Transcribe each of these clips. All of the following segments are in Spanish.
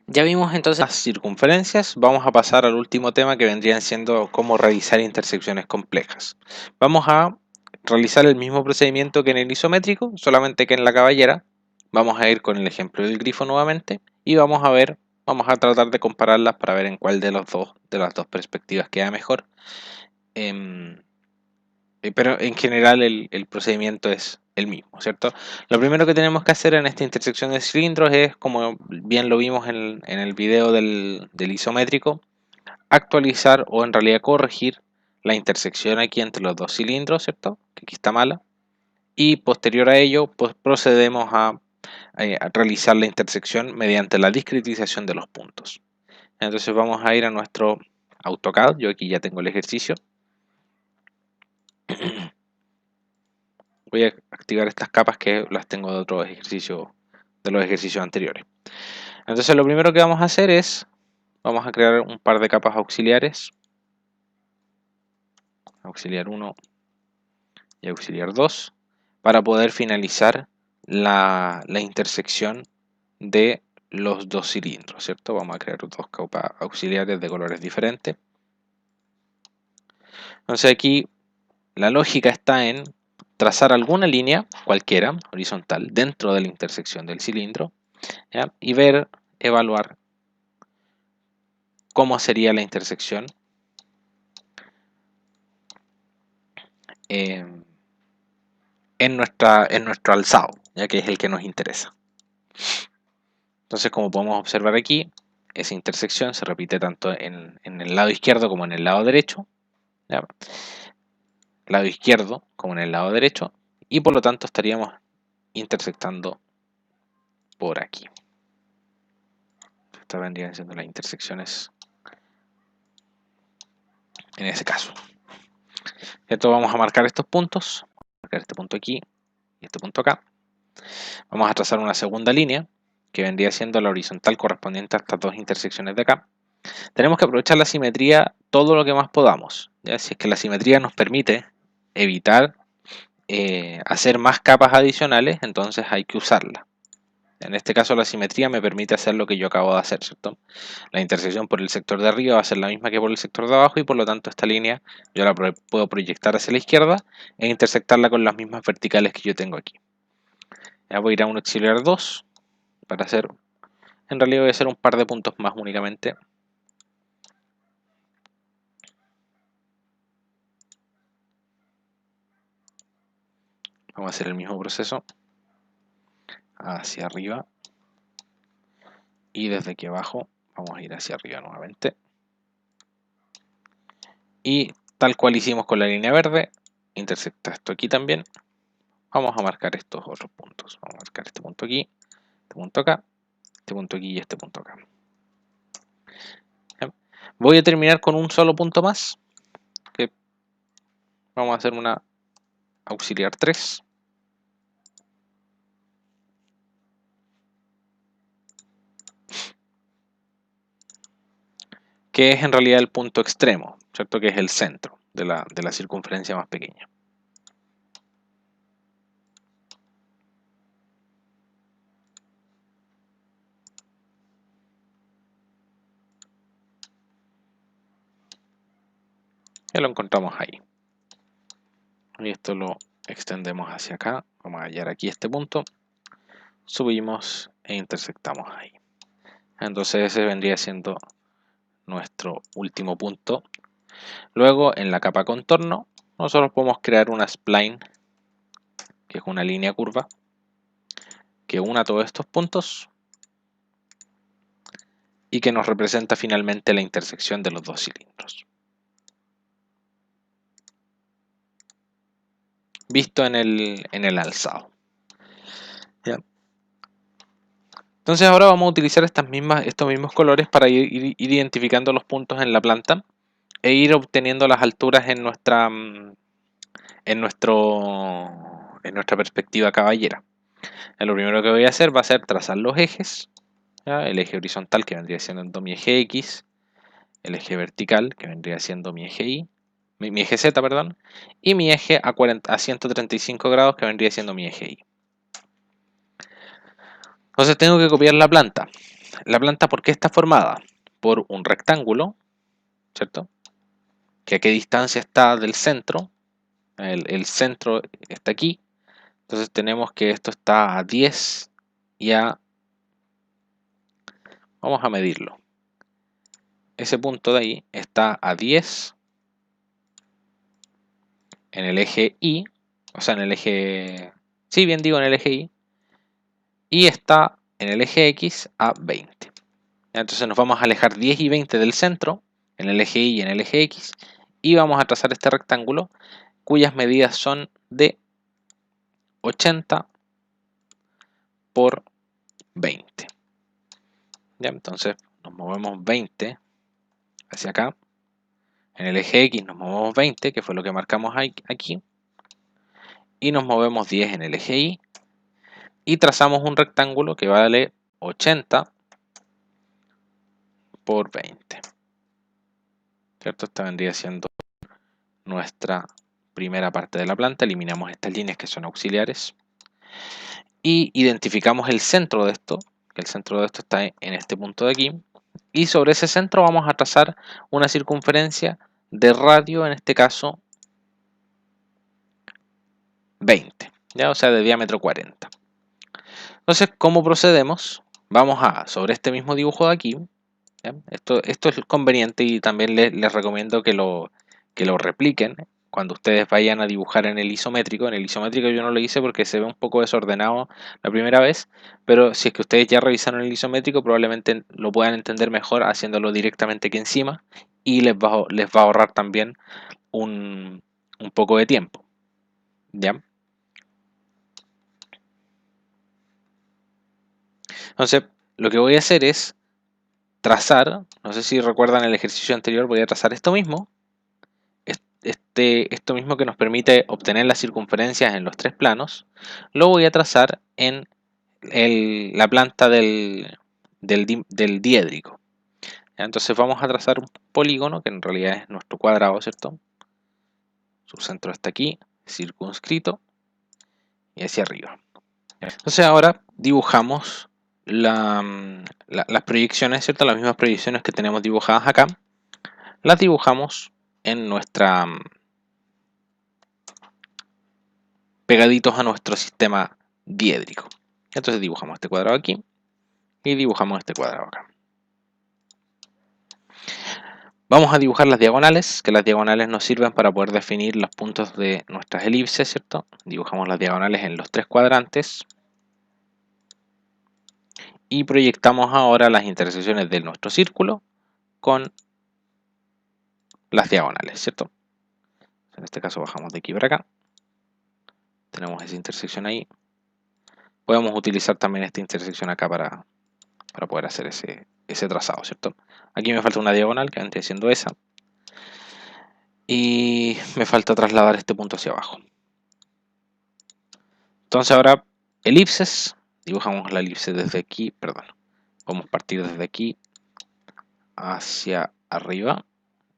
Ya vimos entonces las circunferencias, vamos a pasar al último tema que vendrían siendo cómo realizar intersecciones complejas. Vamos a realizar el mismo procedimiento que en el isométrico, solamente que en la caballera. Vamos a ir con el ejemplo del grifo nuevamente y vamos a tratar de compararlas para ver en cuál de las dos perspectivas queda mejor. Pero en general el procedimiento es el mismo, ¿cierto? Lo primero que tenemos que hacer en esta intersección de cilindros es, como bien lo vimos en el video del isométrico, actualizar o en realidad corregir la intersección aquí entre los dos cilindros, ¿cierto? Que aquí está mala. Y posterior a ello, pues procedemos a realizar la intersección mediante la discretización de los puntos. Entonces vamos a ir a nuestro AutoCAD. Yo aquí ya tengo el ejercicio. Voy a activar estas capas que las tengo de otros ejercicios, de los ejercicios anteriores. Entonces lo primero que vamos a hacer es, vamos a crear un par de capas auxiliares. Auxiliar 1 y auxiliar 2. Para poder finalizar la intersección de los dos cilindros, ¿cierto? Vamos a crear dos capas auxiliares de colores diferentes. Entonces aquí la lógica está en trazar alguna línea, cualquiera, horizontal, dentro de la intersección del cilindro, ¿ya? Y evaluar cómo sería la intersección en nuestro alzado, ya que es el que nos interesa. Entonces, como podemos observar aquí, esa intersección se repite tanto en el lado izquierdo como en el lado derecho, ¿ya? Lado izquierdo como en el lado derecho, y por lo tanto estaríamos intersectando por aquí. Estas vendrían siendo las intersecciones en ese caso. Esto vamos a marcar estos puntos, marcar este punto aquí y este punto acá. Vamos a trazar una segunda línea que vendría siendo la horizontal correspondiente a estas dos intersecciones de acá. Tenemos que aprovechar la simetría todo lo que más podamos, ¿ya? Si es que la simetría nos permite evitar hacer más capas adicionales, entonces hay que usarla. En este caso la simetría me permite hacer lo que yo acabo de hacer, ¿cierto? La intersección por el sector de arriba va a ser la misma que por el sector de abajo y por lo tanto esta línea yo la puedo proyectar hacia la izquierda e intersectarla con las mismas verticales que yo tengo aquí. Ya voy a ir a un auxiliar 2 para hacer, en realidad voy a hacer un par de puntos más únicamente. Vamos a hacer el mismo proceso hacia arriba y desde aquí abajo vamos a ir hacia arriba nuevamente. Y tal cual hicimos con la línea verde, intersecta esto aquí también. Vamos a marcar estos otros puntos. Vamos a marcar este punto aquí, este punto acá, este punto aquí y este punto acá. ¿Bien? Voy a terminar con un solo punto más, que vamos a hacer una auxiliar 3. Que es en realidad el punto extremo, ¿cierto? Que es el centro de la circunferencia más pequeña. Ya lo encontramos ahí. Y esto lo extendemos hacia acá. Vamos a hallar aquí este punto. Subimos e intersectamos ahí. Entonces ese vendría siendo nuestro último punto. Luego en la capa contorno nosotros podemos crear una spline, que es una línea curva que una todos estos puntos y que nos representa finalmente la intersección de los dos cilindros. Visto en el alzado. ¿Ya? Entonces ahora vamos a utilizar estos mismos colores para ir identificando los puntos en la planta e ir obteniendo las alturas en nuestra perspectiva caballera. Lo primero que voy a hacer va a ser trazar los ejes, ¿ya? El eje horizontal que vendría siendo mi eje X, el eje vertical que vendría siendo mi eje Y, mi eje Z, perdón, y mi eje a 135 grados que vendría siendo mi eje Y. Entonces tengo que copiar la planta. la planta, ¿por qué está formada? Por un rectángulo, ¿cierto? Que a qué distancia está del centro. El centro está aquí. Entonces tenemos que esto está a 10 y a... Vamos a medirlo. Ese punto de ahí está a 10 en el eje Y, o sea, en el eje... Sí, bien digo, en el eje Y. Y está en el eje X a 20. Entonces nos vamos a alejar 10 y 20 del centro, en el eje Y y en el eje X, y vamos a trazar este rectángulo cuyas medidas son de 80 por 20. ¿Ya? Entonces nos movemos 20 hacia acá. En el eje X nos movemos 20, que fue lo que marcamos aquí. Y nos movemos 10 en el eje Y. Y trazamos un rectángulo que vale 80 por 20. ¿Cierto? Esta vendría siendo nuestra primera parte de la planta. Eliminamos estas líneas que son auxiliares. Y identificamos el centro de esto. Que el centro de esto está en este punto de aquí. Y sobre ese centro vamos a trazar una circunferencia de radio, en este caso 20, ¿ya? O sea, de diámetro 40. Entonces, ¿cómo procedemos? Vamos a, sobre este mismo dibujo de aquí, ¿ya? Esto es conveniente y también les recomiendo que lo repliquen cuando ustedes vayan a dibujar en el isométrico. En el isométrico yo no lo hice porque se ve un poco desordenado la primera vez, pero si es que ustedes ya revisaron el isométrico, probablemente lo puedan entender mejor haciéndolo directamente aquí encima y les va a ahorrar también un poco de tiempo, ¿ya? Entonces, lo que voy a hacer es trazar, no sé si recuerdan el ejercicio anterior, voy a trazar esto mismo, esto mismo que nos permite obtener las circunferencias en los tres planos, lo voy a trazar en la planta del diédrico. Entonces vamos a trazar un polígono que en realidad es nuestro cuadrado, ¿cierto? Su centro está aquí, circunscrito, y hacia arriba. Entonces ahora dibujamos las proyecciones, ¿cierto? Las mismas proyecciones que tenemos dibujadas acá, las dibujamos en nuestra pegaditos a nuestro sistema diédrico. Entonces dibujamos este cuadrado aquí y dibujamos este cuadrado acá. Vamos a dibujar las diagonales, que las diagonales nos sirven para poder definir los puntos de nuestras elipses, ¿cierto? Dibujamos las diagonales en los tres cuadrantes y proyectamos ahora las intersecciones de nuestro círculo con las diagonales, ¿cierto? En este caso bajamos de aquí para acá. Tenemos esa intersección ahí. Podemos utilizar también esta intersección acá para poder hacer ese trazado, ¿cierto? Aquí me falta una diagonal que vendría siendo esa. Y me falta trasladar este punto hacia abajo. Entonces ahora, elipses. Dibujamos la elipse desde aquí, perdón. Vamos a partir desde aquí hacia arriba.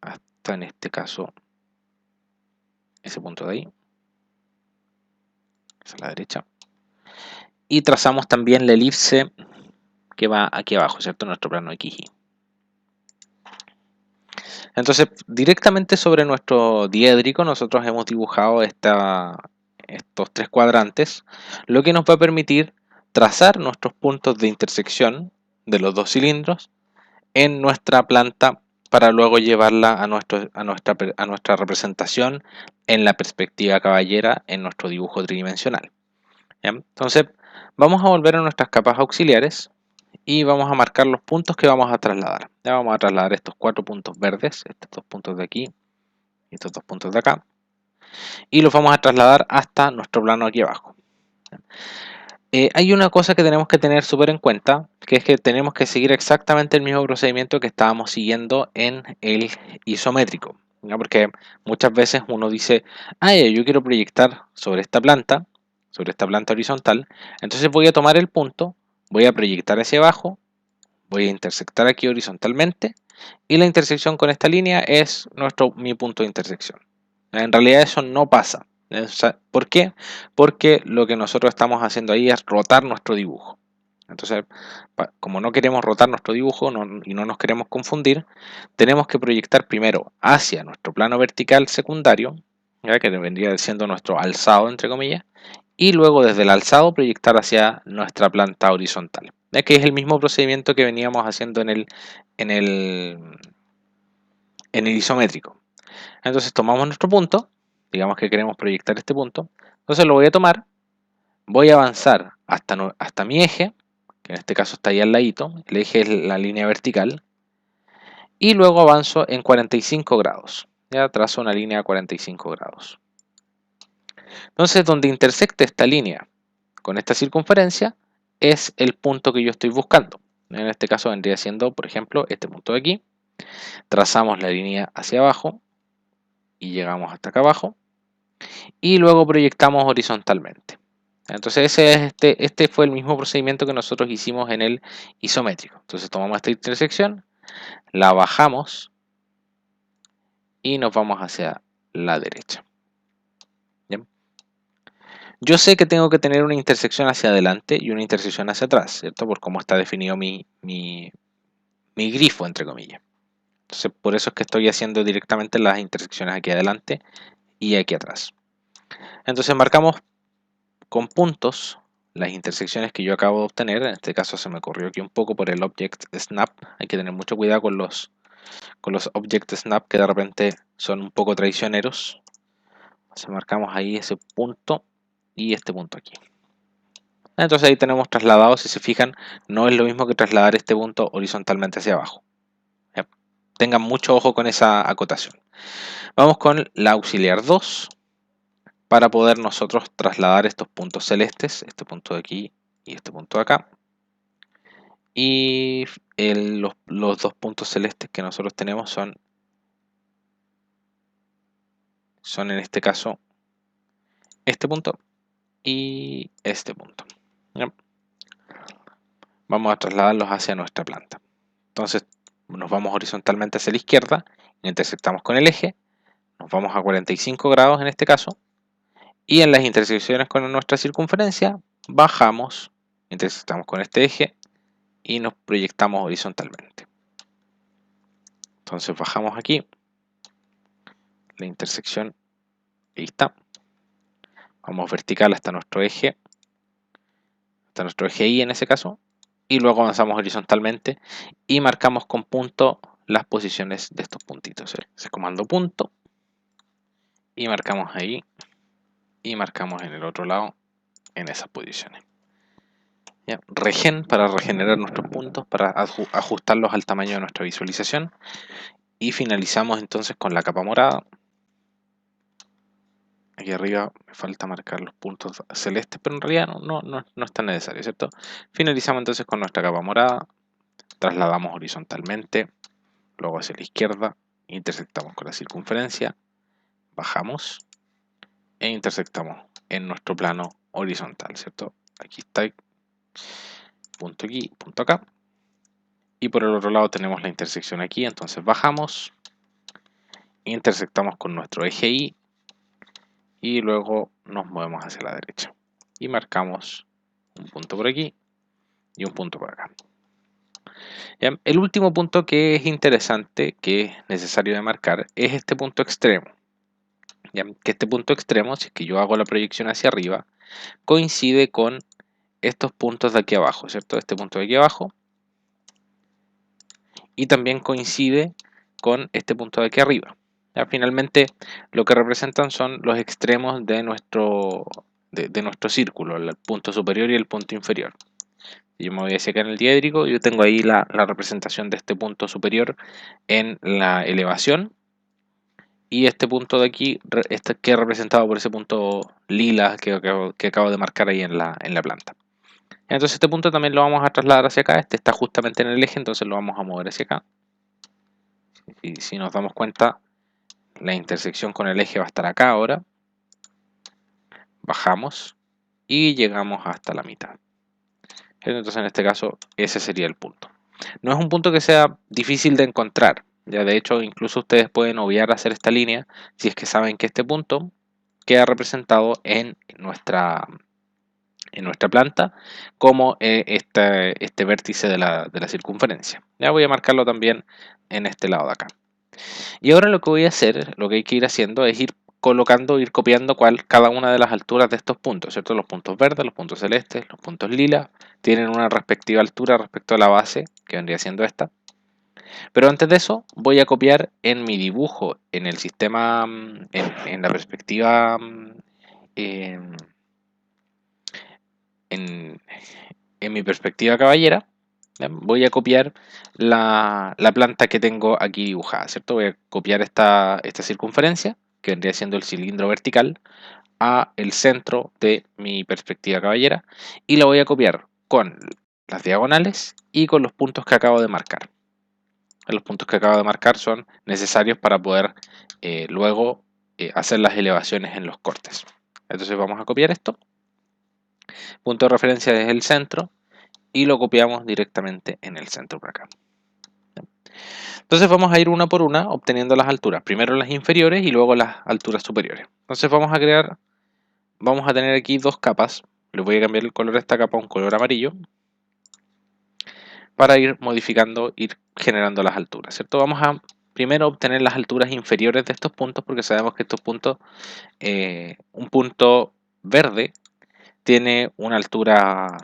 Hasta en este caso, ese punto de ahí. Hacia la derecha. Y trazamos también la elipse que va aquí abajo, ¿cierto? Nuestro plano XY. Entonces, directamente sobre nuestro diédrico nosotros hemos dibujado estos tres cuadrantes, lo que nos va a permitir trazar nuestros puntos de intersección de los dos cilindros en nuestra planta para luego llevarla a nuestra representación en la perspectiva caballera en nuestro dibujo tridimensional. ¿Ya? Entonces, vamos a volver a nuestras capas auxiliares y vamos a marcar los puntos que vamos a trasladar. Ya vamos a trasladar estos 4 puntos verdes, estos 2 puntos de aquí y estos 2 puntos de acá, y los vamos a trasladar hasta nuestro plano aquí abajo. Hay una cosa que tenemos que tener súper en cuenta, que es que tenemos que seguir exactamente el mismo procedimiento que estábamos siguiendo en el isométrico, ¿no? Porque muchas veces uno dice, yo quiero proyectar sobre esta planta horizontal, entonces voy a tomar el punto, voy a proyectar hacia abajo, voy a intersectar aquí horizontalmente y la intersección con esta línea es mi punto de intersección. En realidad eso no pasa. ¿Por qué? Porque lo que nosotros estamos haciendo ahí es rotar nuestro dibujo. Entonces, como no queremos rotar nuestro dibujo y no nos queremos confundir, tenemos que proyectar primero hacia nuestro plano vertical secundario, ¿ya? Que vendría siendo nuestro alzado, entre comillas, y luego desde el alzado proyectar hacia nuestra planta horizontal, ¿ya? Que es el mismo procedimiento que veníamos haciendo en el isométrico. Entonces tomamos nuestro punto, digamos que queremos proyectar este punto, entonces lo voy a tomar, voy a avanzar hasta mi eje, que en este caso está ahí al ladito, el eje es la línea vertical, y luego avanzo en 45 grados, ya trazo una línea a 45 grados. Entonces donde intersecte esta línea con esta circunferencia es el punto que yo estoy buscando. En este caso vendría siendo, por ejemplo, este punto de aquí. Trazamos la línea hacia abajo y llegamos hasta acá abajo y luego proyectamos horizontalmente. Entonces este fue el mismo procedimiento que nosotros hicimos en el isométrico. Entonces tomamos esta intersección, la bajamos y nos vamos hacia la derecha. ¿Bien? Yo sé que tengo que tener una intersección hacia adelante y una intersección hacia atrás, ¿cierto? Por cómo está definido mi grifo, entre comillas. Entonces por eso es que estoy haciendo directamente las intersecciones aquí adelante y aquí atrás. Entonces marcamos con puntos las intersecciones que yo acabo de obtener. En este caso se me corrió aquí un poco por el Object Snap. Hay que tener mucho cuidado con los Object Snap, que de repente son un poco traicioneros. Entonces marcamos ahí ese punto y este punto aquí. Entonces ahí tenemos trasladado, si se fijan, no es lo mismo que trasladar este punto horizontalmente hacia abajo. ¿Ya? Tengan mucho ojo con esa acotación. Vamos con la auxiliar 2 para poder nosotros trasladar estos puntos celestes, este punto de aquí y este punto de acá. Y los dos puntos celestes que nosotros tenemos son en este caso este punto y este punto. ¿Ya? Vamos a trasladarlos hacia nuestra planta. Entonces nos vamos horizontalmente hacia la izquierda, intersectamos con el eje, nos vamos a 45 grados en este caso, y en las intersecciones con nuestra circunferencia bajamos, intersectamos con este eje y nos proyectamos horizontalmente. Entonces bajamos aquí, la intersección, ahí está. Vamos vertical hasta nuestro eje Y en ese caso, y luego avanzamos horizontalmente y marcamos con punto las posiciones de estos puntitos. Ese comando punto y marcamos ahí y marcamos en el otro lado en esas posiciones. ¿Ya? Regen para regenerar nuestros puntos, para ajustarlos al tamaño de nuestra visualización, y finalizamos entonces con la capa morada. Aquí arriba me falta marcar los puntos celestes, pero en realidad no es tan necesario, ¿cierto? Finalizamos entonces con nuestra capa morada, trasladamos horizontalmente, luego hacia la izquierda, intersectamos con la circunferencia, bajamos e intersectamos en nuestro plano horizontal, ¿cierto? Aquí está, punto aquí, punto acá. Y por el otro lado tenemos la intersección aquí, entonces bajamos, intersectamos con nuestro eje Y y luego nos movemos hacia la derecha. Y marcamos un punto por aquí y un punto por acá. ¿Ya? El último punto que es interesante, que es necesario de marcar, es este punto extremo. ¿Ya? Que este punto extremo, si es que yo hago la proyección hacia arriba, coincide con estos puntos de aquí abajo, ¿cierto? Este punto de aquí abajo. Y también coincide con este punto de aquí arriba. ¿Ya? Finalmente, lo que representan son los extremos de nuestro círculo, el punto superior y el punto inferior. Si yo me voy hacia acá en el diédrico, yo tengo ahí la representación de este punto superior en la elevación. Y este punto de aquí queda representado por ese punto lila que acabo de marcar ahí en la planta. Entonces este punto también lo vamos a trasladar hacia acá. Este está justamente en el eje, entonces lo vamos a mover hacia acá. Y si nos damos cuenta, la intersección con el eje va a estar acá ahora. Bajamos y llegamos hasta la mitad. Entonces en este caso ese sería el punto. No es un punto que sea difícil de encontrar. Ya de hecho incluso ustedes pueden obviar hacer esta línea si es que saben que este punto queda representado en nuestra en nuestra planta como este vértice de la circunferencia. Ya voy a marcarlo también en este lado de acá. Y ahora lo que voy a hacer, lo que hay que ir haciendo es ir colocando, ir copiando cada una de las alturas de estos puntos, ¿cierto? Los puntos verdes, los puntos celestes, los puntos lila, tienen una respectiva altura respecto a la base, que vendría siendo esta. Pero antes de eso, voy a copiar en mi dibujo, en el sistema, en la perspectiva, en, en mi perspectiva caballera, voy a copiar la planta que tengo aquí dibujada, ¿cierto? Voy a copiar esta circunferencia, que vendría siendo el cilindro vertical, a el centro de mi perspectiva caballera, y la voy a copiar con las diagonales y con los puntos que acabo de marcar. Los puntos que acabo de marcar son necesarios para poder luego hacer las elevaciones en los cortes. Entonces vamos a copiar esto. Punto de referencia es el centro y lo copiamos directamente en el centro por acá. Entonces vamos a ir una por una obteniendo las alturas. Primero las inferiores y luego las alturas superiores. Entonces vamos a tener aquí dos capas. Le voy a cambiar el color de esta capa a un color amarillo para ir modificando, ir generando las alturas, ¿cierto? Vamos a primero obtener las alturas inferiores de estos puntos porque sabemos que estos puntos, un punto verde tiene una altura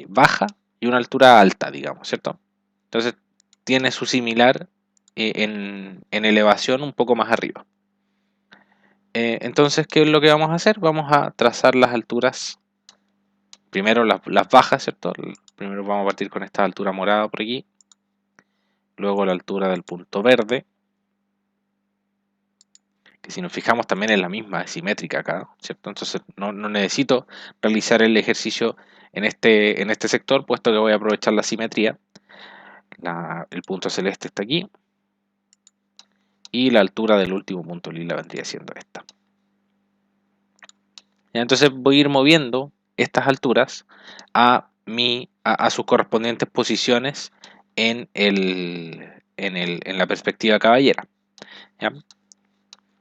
baja y una altura alta, digamos, ¿cierto? Entonces tiene su similar en elevación un poco más arriba. Entonces, ¿qué es lo que vamos a hacer? Vamos a trazar las alturas, primero las bajas, ¿cierto? Primero vamos a partir con esta altura morada por aquí, luego la altura del punto verde, que si nos fijamos también es la misma, es simétrica acá, ¿cierto? Entonces no necesito realizar el ejercicio en este sector, puesto que voy a aprovechar la simetría. El punto celeste está aquí, y la altura del último punto lila vendría siendo esta. Entonces voy a ir moviendo estas alturas a sus correspondientes posiciones en la perspectiva caballera, ¿ya?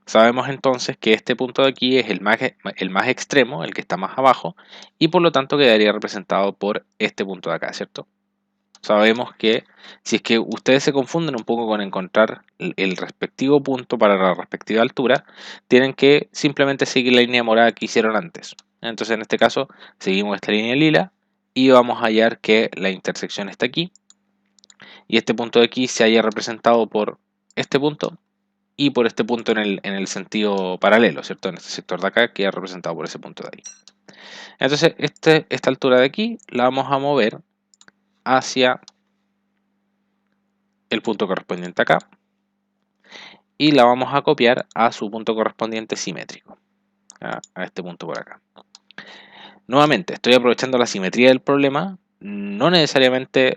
Sabemos entonces que este punto de aquí es el más extremo, el que está más abajo, y por lo tanto quedaría representado por este punto de acá, ¿cierto? Sabemos que si es que ustedes se confunden un poco con encontrar el respectivo punto para la respectiva altura, tienen que simplemente seguir la línea morada que hicieron antes. Entonces en este caso seguimos esta línea lila y vamos a hallar que la intersección está aquí y este punto de aquí se haya representado por este punto y por este punto en el sentido paralelo, ¿cierto? En este sector de acá queda representado por ese punto de ahí. Entonces esta altura de aquí la vamos a mover hacia el punto correspondiente acá y la vamos a copiar a su punto correspondiente simétrico, a este punto por acá. Nuevamente, estoy aprovechando la simetría del problema. No necesariamente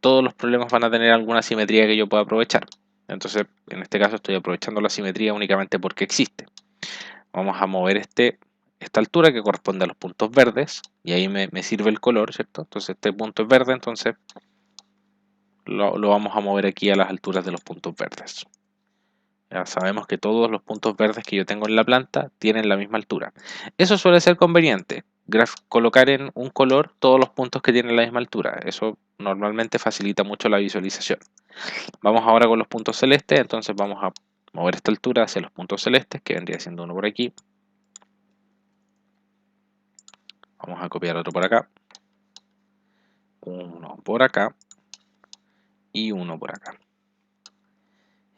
todos los problemas van a tener alguna simetría que yo pueda aprovechar. Entonces, en este caso estoy aprovechando la simetría únicamente porque existe. Vamos a mover esta altura que corresponde a los puntos verdes y ahí me sirve el color, ¿cierto? Entonces este punto es verde, entonces lo vamos a mover aquí a las alturas de los puntos verdes. Ya sabemos que todos los puntos verdes que yo tengo en la planta tienen la misma altura. Eso suele ser conveniente, colocar en un color todos los puntos que tienen la misma altura. Eso normalmente facilita mucho la visualización. Vamos ahora con los puntos celestes, entonces vamos a mover esta altura hacia los puntos celestes, que vendría siendo uno por aquí. Vamos a copiar otro por acá. Uno por acá. Y uno por acá.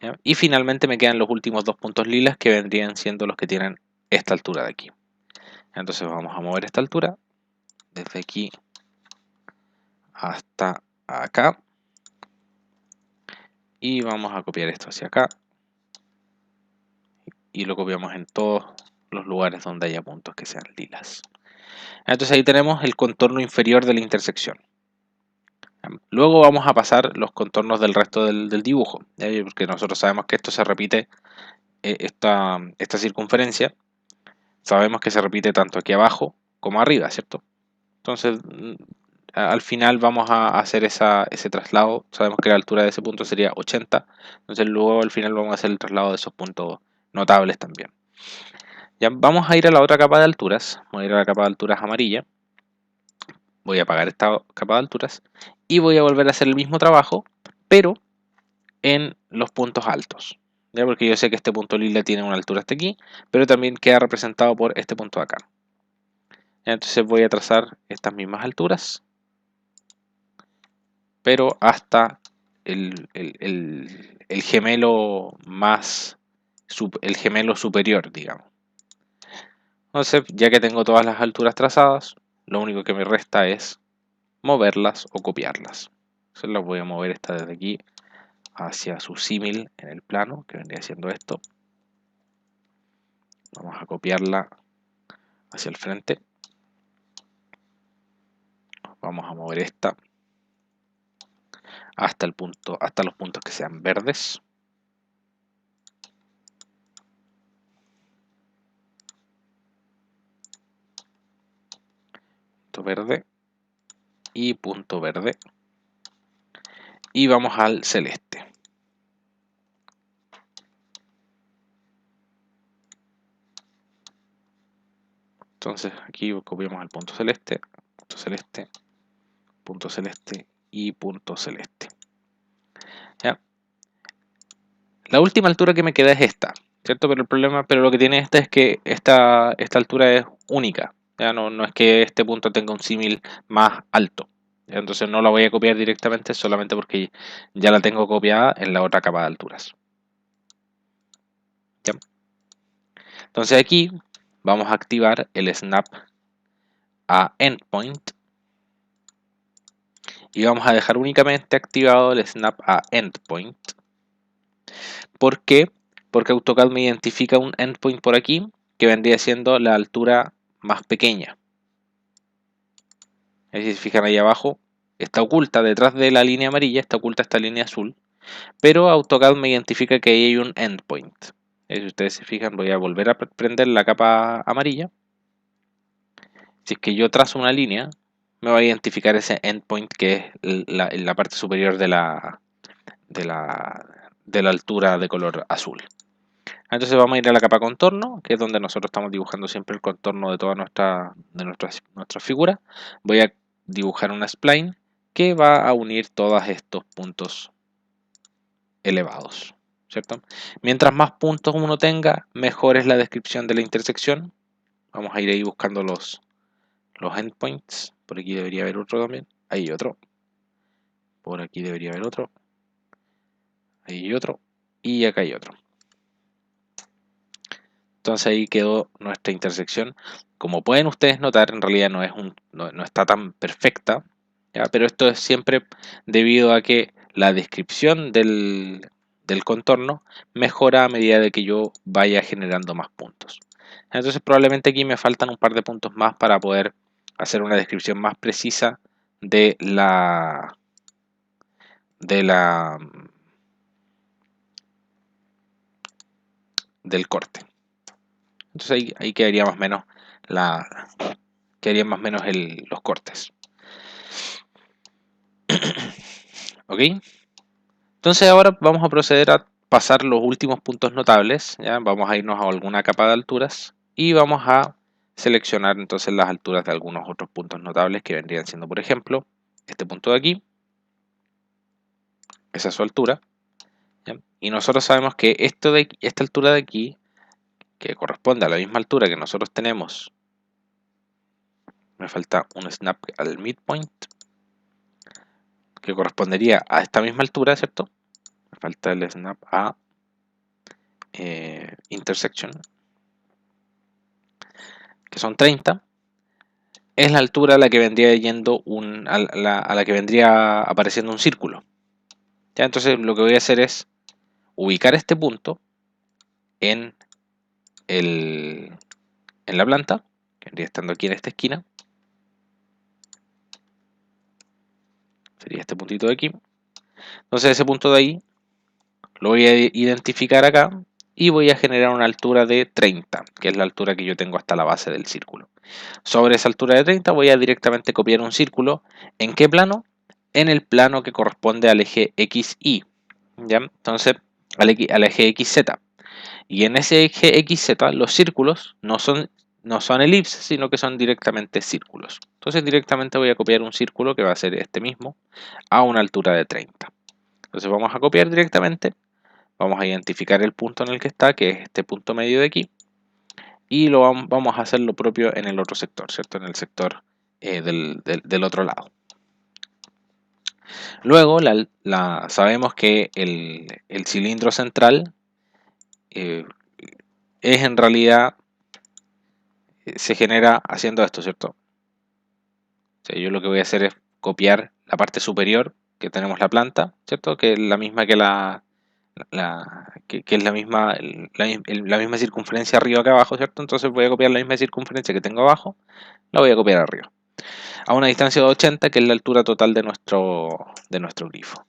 ¿Ya? Y finalmente me quedan los últimos dos puntos lilas que vendrían siendo los que tienen esta altura de aquí. Entonces vamos a mover esta altura desde aquí hasta acá y vamos a copiar esto hacia acá y lo copiamos en todos los lugares donde haya puntos que sean lilas. Entonces ahí tenemos el contorno inferior de la intersección. Luego vamos a pasar los contornos del resto del dibujo, porque nosotros sabemos que esto se repite, esta circunferencia, sabemos que se repite tanto aquí abajo como arriba, ¿cierto? Entonces al final vamos a hacer ese traslado, sabemos que la altura de ese punto sería 80, entonces luego al final vamos a hacer el traslado de esos puntos notables también. Ya vamos a ir a la otra capa de alturas, vamos a ir a la capa de alturas amarilla, voy a apagar esta capa de alturas y voy a volver a hacer el mismo trabajo, pero en los puntos altos. ¿Ya? Porque yo sé que este punto lila tiene una altura hasta aquí, pero también queda representado por este punto de acá. ¿Ya? Entonces voy a trazar estas mismas alturas, pero hasta el gemelo el gemelo superior, digamos. Entonces, ya que tengo todas las alturas trazadas, lo único que me resta es moverlas o copiarlas. Entonces las voy a mover esta desde aquí hacia su símil en el plano, que vendría siendo esto. Vamos a copiarla hacia el frente. Vamos a mover esta hasta el punto, hasta los puntos que sean verdes. Punto verde y punto verde. Y vamos al celeste. Entonces aquí copiamos el punto celeste, punto celeste, punto celeste y punto celeste. ¿Ya? La última altura que me queda es esta, ¿cierto? Pero el problema, pero lo que tiene esta es que esta altura es única. ¿Ya? No es que este punto tenga un símil más alto. ¿Ya? Entonces no la voy a copiar directamente solamente porque ya la tengo copiada en la otra capa de alturas. ¿Ya? Entonces aquí vamos a activar el snap a endpoint y vamos a dejar únicamente activado el snap a endpoint. ¿Por qué? Porque AutoCAD me identifica un endpoint por aquí que vendría siendo la altura más pequeña. Si se fijan ahí abajo, está oculta detrás de la línea amarilla, está oculta esta línea azul, pero AutoCAD me identifica que ahí hay un endpoint. Si ustedes se fijan, voy a volver a prender la capa amarilla. Si es que yo trazo una línea, me va a identificar ese endpoint que es la parte superior de la altura de color azul. Entonces vamos a ir a la capa contorno, que es donde nosotros estamos dibujando siempre el contorno de toda nuestra figura. Voy a dibujar una spline que va a unir todos estos puntos elevados, ¿cierto? Mientras más puntos uno tenga, mejor es la descripción de la intersección. Vamos a ir ahí buscando los endpoints. Por aquí debería haber otro también. Ahí hay otro. Por aquí debería haber otro. Ahí hay otro. Y acá hay otro. Entonces ahí quedó nuestra intersección. Como pueden ustedes notar, en realidad no está tan perfecta, ¿ya? Pero esto es siempre debido a que la descripción del contorno mejora a medida de que yo vaya generando más puntos. Entonces probablemente aquí me faltan un par de puntos más para poder hacer una descripción más precisa de del corte. Entonces ahí quedaría más o menos los cortes. ¿Ok? Entonces ahora vamos a proceder a pasar los últimos puntos notables. ¿Ya? Vamos a irnos a alguna capa de alturas y vamos a seleccionar entonces las alturas de algunos otros puntos notables que vendrían siendo, por ejemplo, este punto de aquí. Esa es su altura. ¿Ya? Y nosotros sabemos que esta altura de aquí, que corresponde a la misma altura que nosotros tenemos, me falta un snap al midpoint, que correspondería a esta misma altura, ¿cierto? Me falta el snap a intersection, que son 30, es la altura a la que vendría yendo a la que vendría apareciendo un círculo. ¿Ya? Entonces lo que voy a hacer es ubicar este punto en la planta, que vendría estando aquí en esta esquina. Sería este puntito de aquí. Entonces ese punto de ahí lo voy a identificar acá y voy a generar una altura de 30, que es la altura que yo tengo hasta la base del círculo. Sobre esa altura de 30 voy a directamente copiar un círculo. ¿En qué plano? En el plano que corresponde al eje XY. ¿Ya? Entonces, al eje XZ. Y en ese eje XZ los círculos no son no son elipses, sino que son directamente círculos. Entonces directamente voy a copiar un círculo que va a ser este mismo a una altura de 30. Entonces vamos a copiar directamente, vamos a identificar el punto en el que está, que es este punto medio de aquí, y vamos a hacer lo propio en el otro sector, ¿cierto? En el sector del otro lado. Luego sabemos que el cilindro central es en realidad, se genera haciendo esto, ¿cierto? O sea, yo lo que voy a hacer es copiar la parte superior que tenemos la planta, ¿cierto? Que es la misma que que es la misma circunferencia arriba que abajo, ¿cierto? Entonces voy a copiar la misma circunferencia que tengo abajo, la voy a copiar arriba, a una distancia de 80, que es la altura total de nuestro grifo.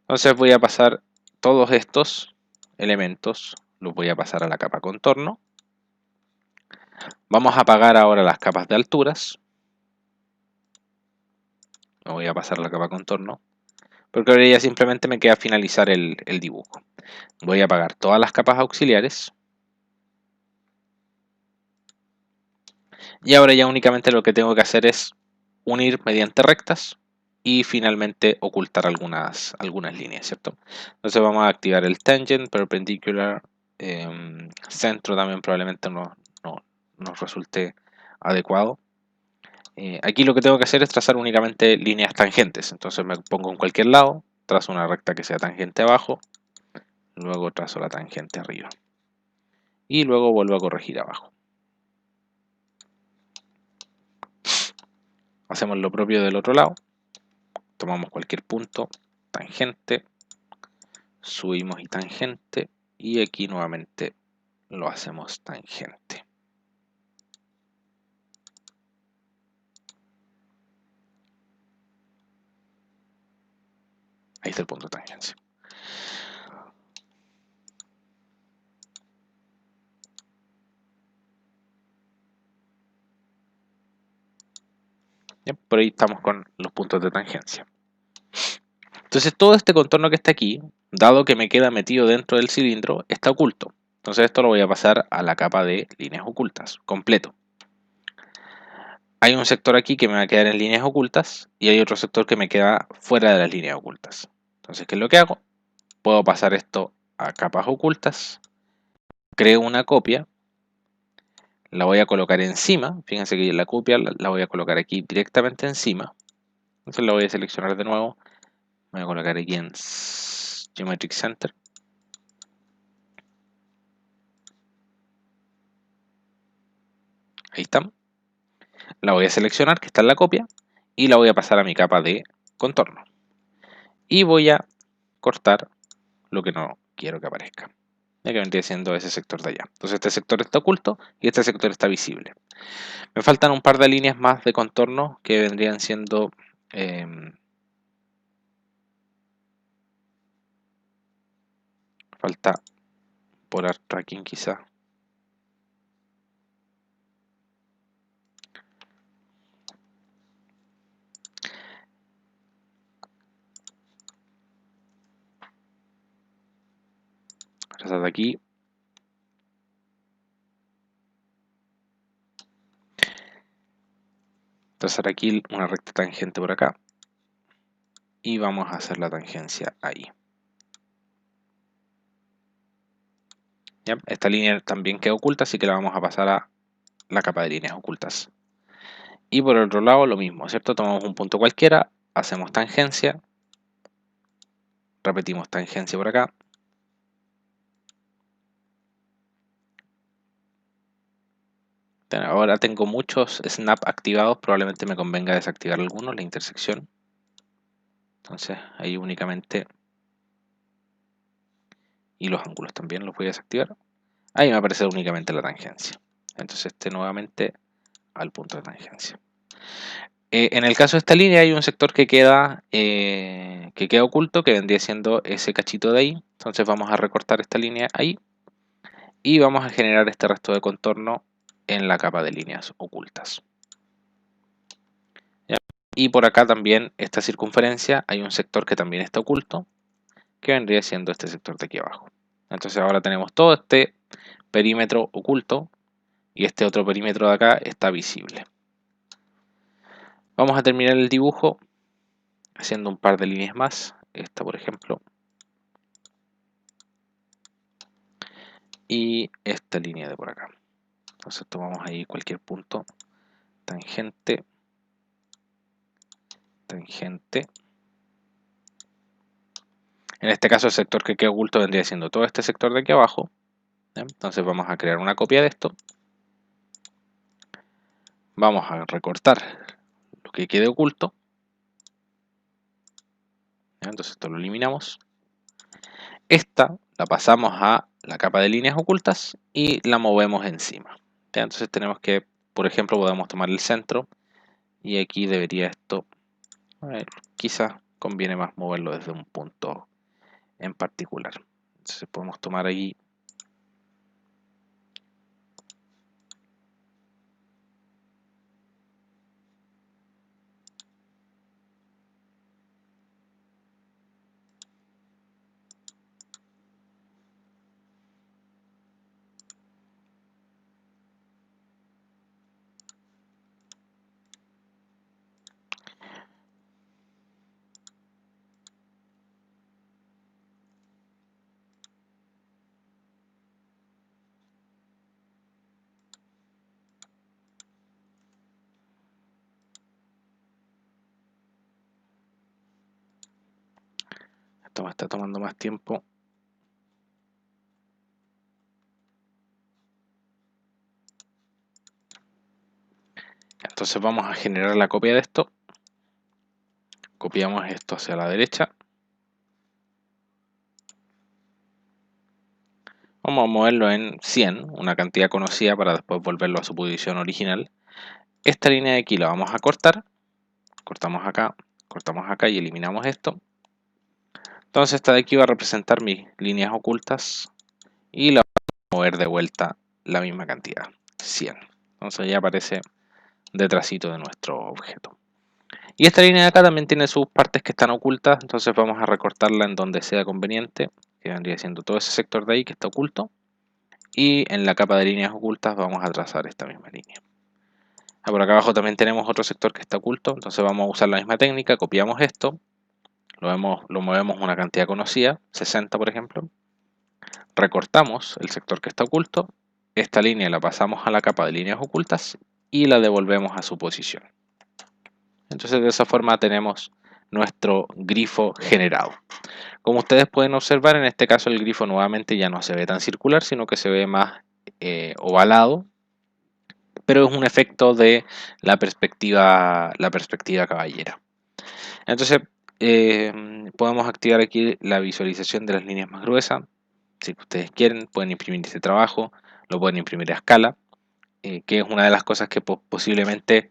Entonces voy a pasar todos estos elementos, los voy a pasar a la capa contorno. Vamos a apagar ahora las capas de alturas. Me voy a pasar la capa contorno, porque ahora ya simplemente me queda finalizar el dibujo. Voy a apagar todas las capas auxiliares. Y ahora ya únicamente lo que tengo que hacer es unir mediante rectas y finalmente ocultar algunas líneas, ¿cierto? Entonces vamos a activar el tangent, perpendicular, centro también probablemente no nos resulte adecuado. Aquí lo que tengo que hacer es trazar únicamente líneas tangentes. Entonces me pongo en cualquier lado, trazo una recta que sea tangente abajo, luego trazo la tangente arriba y luego vuelvo a corregir abajo. Hacemos lo propio del otro lado, tomamos cualquier punto, tangente, subimos y tangente, y aquí nuevamente lo hacemos tangente. Ahí está el punto de tangencia. Bien, por ahí estamos con los puntos de tangencia. Entonces todo este contorno que está aquí, dado que me queda metido dentro del cilindro, está oculto. Entonces esto lo voy a pasar a la capa de líneas ocultas, completo. Hay un sector aquí que me va a quedar en líneas ocultas y hay otro sector que me queda fuera de las líneas ocultas. Entonces, ¿qué es lo que hago? Puedo pasar esto a capas ocultas, creo una copia, la voy a colocar encima. Fíjense que la copia la voy a colocar aquí directamente encima. Entonces la voy a seleccionar de nuevo, voy a colocar aquí en Geometric Center. Ahí está. La voy a seleccionar, que está en la copia, y la voy a pasar a mi capa de contorno. Y voy a cortar lo que no quiero que aparezca, ya que vendría siendo ese sector de allá. Entonces este sector está oculto y este sector está visible. Me faltan un par de líneas más de contorno que vendrían siendo falta por art tracking quizá. Trazar de aquí. Trazar aquí una recta tangente por acá. Y vamos a hacer la tangencia ahí. ¿Ya? Esta línea también queda oculta, así que la vamos a pasar a la capa de líneas ocultas. Y por el otro lado lo mismo, ¿cierto? Tomamos un punto cualquiera, hacemos tangencia, repetimos tangencia por acá. Ahora tengo muchos snap activados, probablemente me convenga desactivar algunos, la intersección. Entonces ahí únicamente, y los ángulos también los voy a desactivar. Ahí me va a aparecer únicamente la tangencia. Entonces nuevamente al punto de tangencia. En el caso de esta línea hay un sector que queda oculto, que vendría siendo ese cachito de ahí. Entonces vamos a recortar esta línea ahí y vamos a generar este resto de contorno en la capa de líneas ocultas. ¿Ya? Y por acá también esta circunferencia hay un sector que también está oculto, que vendría siendo este sector de aquí abajo. Entonces ahora tenemos todo este perímetro oculto y este otro perímetro de acá está visible. Vamos a terminar el dibujo haciendo un par de líneas más, esta por ejemplo, y esta línea de por acá. Entonces tomamos ahí cualquier punto, tangente, tangente. En este caso el sector que queda oculto vendría siendo todo este sector de aquí abajo. ¿Ya? Entonces vamos a crear una copia de esto. Vamos a recortar lo que quede oculto. ¿Ya? Entonces esto lo eliminamos. Esta la pasamos a la capa de líneas ocultas y la movemos encima. ¿Ya? Entonces tenemos que, por ejemplo, podemos tomar el centro y aquí debería esto, quizás conviene más moverlo desde un punto en particular. Entonces podemos tomar ahí esto me está tomando más tiempo. Entonces vamos a generar la copia de esto. Copiamos esto hacia la derecha. Vamos a moverlo en 100, una cantidad conocida para después volverlo a su posición original. Esta línea de aquí la vamos a cortar. Cortamos acá y eliminamos esto. Entonces esta de aquí va a representar mis líneas ocultas y la vamos a mover de vuelta la misma cantidad, 100. Entonces ya aparece detrásito de nuestro objeto. Y esta línea de acá también tiene sus partes que están ocultas, entonces vamos a recortarla en donde sea conveniente, que vendría siendo todo ese sector de ahí que está oculto. Y en la capa de líneas ocultas vamos a trazar esta misma línea. Por acá abajo también tenemos otro sector que está oculto, entonces vamos a usar la misma técnica, copiamos esto, lo movemos una cantidad conocida, 60 por ejemplo, recortamos el sector que está oculto, esta línea la pasamos a la capa de líneas ocultas y la devolvemos a su posición. Entonces de esa forma tenemos nuestro grifo generado. Como ustedes pueden observar, en este caso el grifo nuevamente ya no se ve tan circular, sino que se ve más ovalado, pero es un efecto de la perspectiva caballera. Entonces podemos activar aquí la visualización de las líneas más gruesas. Si ustedes quieren, pueden imprimir este trabajo, lo pueden imprimir a escala, que es una de las cosas que posiblemente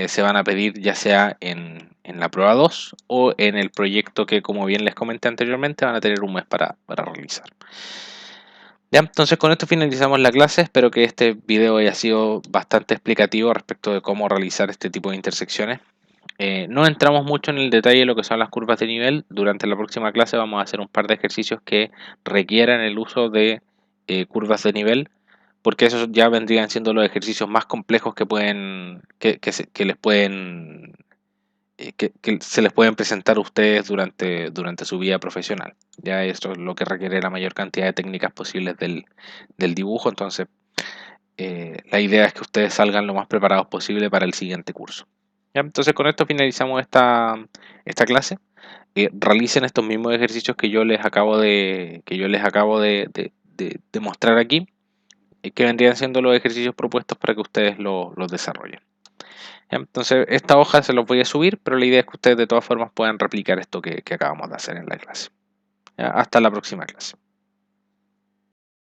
se van a pedir ya sea en la prueba 2 o en el proyecto que, como bien les comenté anteriormente, van a tener un mes para realizar. Ya, entonces con esto finalizamos la clase. Espero que este video haya sido bastante explicativo respecto de cómo realizar este tipo de intersecciones. No entramos mucho en el detalle de lo que son las curvas de nivel. Durante la próxima clase vamos a hacer un par de ejercicios que requieran el uso de curvas de nivel, porque esos ya vendrían siendo los ejercicios más complejos que se les pueden presentar a ustedes durante su vida profesional. Ya esto es lo que requiere la mayor cantidad de técnicas posibles del dibujo. Entonces la idea es que ustedes salgan lo más preparados posible para el siguiente curso. ¿Ya? Entonces con esto finalizamos esta clase. Realicen estos mismos ejercicios que yo les acabo de mostrar aquí, que vendrían siendo los ejercicios propuestos para que ustedes los desarrollen. ¿Ya? Entonces esta hoja se los voy a subir, pero la idea es que ustedes de todas formas puedan replicar esto que acabamos de hacer en la clase. ¿Ya? Hasta la próxima clase.